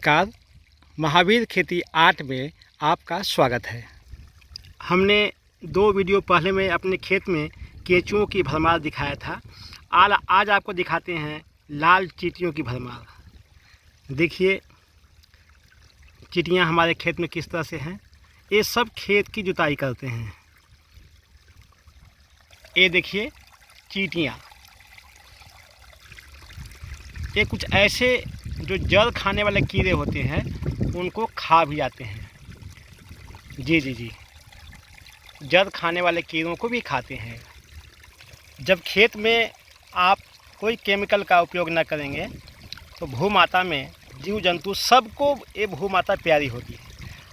नमस्कार। महावीर खेती आर्ट में आपका स्वागत है। हमने 2 वीडियो पहले में अपने खेत में केंचुओं की भरमार दिखाया था। आज आपको दिखाते हैं लाल चींटियों की भरमार। देखिए चींटियां हमारे खेत में किस तरह से हैं। ये सब खेत की जुताई करते हैं। ये देखिए चींटियां, ये कुछ ऐसे जो जड़ खाने वाले कीड़े होते हैं उनको खा भी जाते हैं। जी, जड़ खाने वाले कीड़ों को भी खाते हैं। जब खेत में आप कोई केमिकल का उपयोग न करेंगे तो भूमाता में जीव जंतु सबको ये भूमाता प्यारी होती है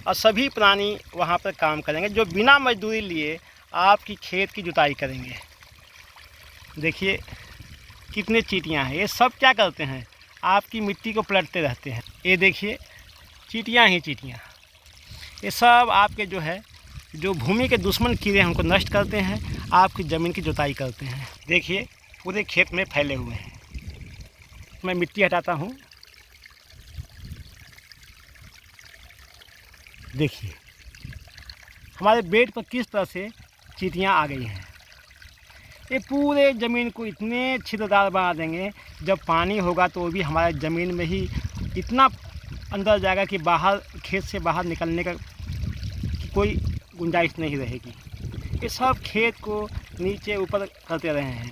और सभी प्राणी वहाँ पर काम करेंगे जो बिना मजदूरी लिए आपकी खेत की जुताई करेंगे। देखिए कितने चींटियाँ हैं। ये सब क्या करते हैं, आपकी मिट्टी को पलटते रहते हैं। ये देखिए चींटियाँ ही चींटियाँ, ये सब आपके जो भूमि के दुश्मन कीड़े हैं उनको नष्ट करते हैं, आपकी ज़मीन की जुताई करते हैं। देखिए पूरे खेत में फैले हुए हैं। मैं मिट्टी हटाता हूँ। देखिए हमारे बेड पर किस तरह से चींटियाँ आ गई हैं। ये पूरे ज़मीन को इतने छिद्रदार बना देंगे, जब पानी होगा तो वो भी हमारे ज़मीन में ही इतना अंदर जाएगा कि बाहर खेत से बाहर निकलने का की कोई गुंजाइश नहीं रहेगी। ये सब खेत को नीचे ऊपर करते रहे हैं।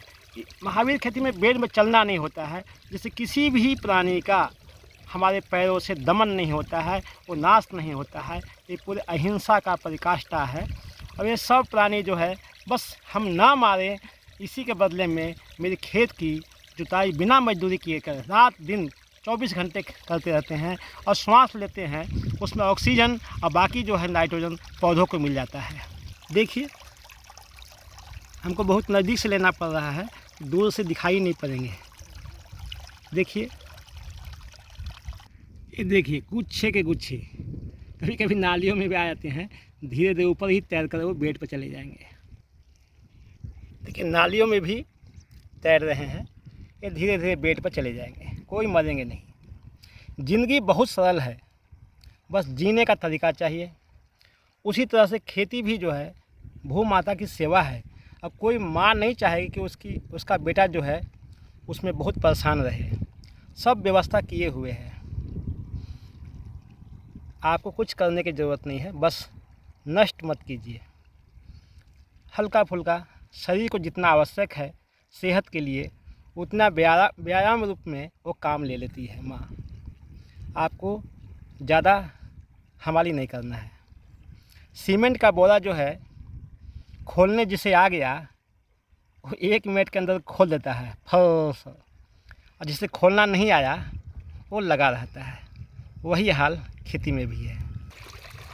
महावीर खेती में बेड में चलना नहीं होता है, जिससे किसी भी प्राणी का हमारे पैरों से दमन नहीं होता है, वो नाश नहीं होता है। ये पूरे अहिंसा का परिकाष्ठा है। और ये सब प्राणी बस हम ना मारें, इसी के बदले में मेरे खेत की जुताई बिना मजदूरी किए कर रात दिन 24 घंटे करते रहते हैं और श्वास लेते हैं, उसमें ऑक्सीजन और बाकी नाइट्रोजन पौधों को मिल जाता है। देखिए हमको बहुत नज़दीक से लेना पड़ रहा है, दूर से दिखाई नहीं पड़ेंगे। देखिए ये देखिए गुच्छे के गुच्छे, कभी कभी नालियों में भी आ जाते हैं। धीरे धीरे ऊपर ही तैर कर वो बेड पर चले जाएंगे। देखिए नालियों में भी तैर रहे हैं, ये धीरे धीरे बेड पर चले जाएंगे, कोई मरेंगे नहीं। ज़िंदगी बहुत सरल है, बस जीने का तरीका चाहिए। उसी तरह से खेती भी भू माता की सेवा है। अब कोई माँ नहीं चाहेगी कि उसका बेटा उसमें बहुत परेशान रहे। सब व्यवस्था किए हुए हैं, आपको कुछ करने की ज़रूरत नहीं है। बस नष्ट मत कीजिए। हल्का फुल्का शरीर को जितना आवश्यक है सेहत के लिए, उतना व्यायाम रूप में वो काम ले लेती है माँ। आपको ज़्यादा हमारी नहीं करना है। सीमेंट का बोरा खोलने जिसे आ गया वो 1 मिनट के अंदर खोल देता है फस, और जिसे खोलना नहीं आया वो लगा रहता है। वही हाल खेती में भी है।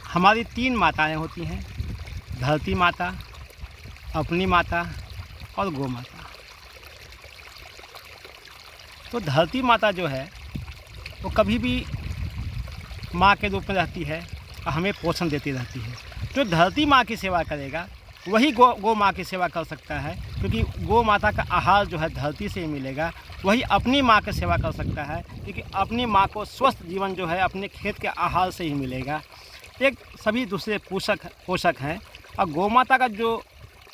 हमारी 3 माताएं होती हैं, धरती माता, अपनी माता और गौ माता। तो धरती माता वो कभी भी माँ के रूप में रहती है और हमें पोषण देती रहती है। जो धरती माँ की सेवा करेगा वही गौ माँ की सेवा कर सकता है, क्योंकि गौ माता का आहार धरती से ही मिलेगा। वही अपनी माँ की सेवा कर सकता है, क्योंकि अपनी माँ को स्वस्थ जीवन अपने खेत के आहार से ही मिलेगा। एक सभी दूसरे पोषक हैं। और गौ माता का जो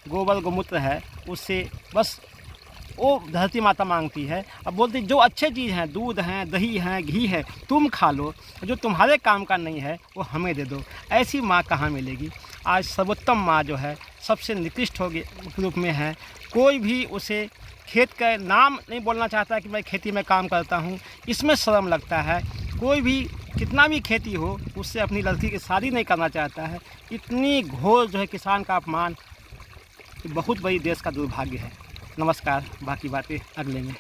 गोबर गोमूत्र है उससे बस वो धरती माता मांगती है। अब बोलती जो अच्छे चीज़ हैं, दूध हैं, दही हैं, घी है, तुम खा लो, जो तुम्हारे काम का नहीं है वो हमें दे दो। ऐसी माँ कहाँ मिलेगी। आज सर्वोत्तम माँ सबसे निकृष्ट रूप में है। कोई भी उसे खेत का नाम नहीं बोलना चाहता कि मैं खेती में काम करता हूँ, इसमें शर्म लगता है। कोई भी कितना भी खेती हो उससे अपनी लड़की की शादी नहीं करना चाहता है। इतनी घोर किसान का अपमान बहुत बड़ी देश का दुर्भाग्य है। नमस्कार, बाकी बातें अगले में।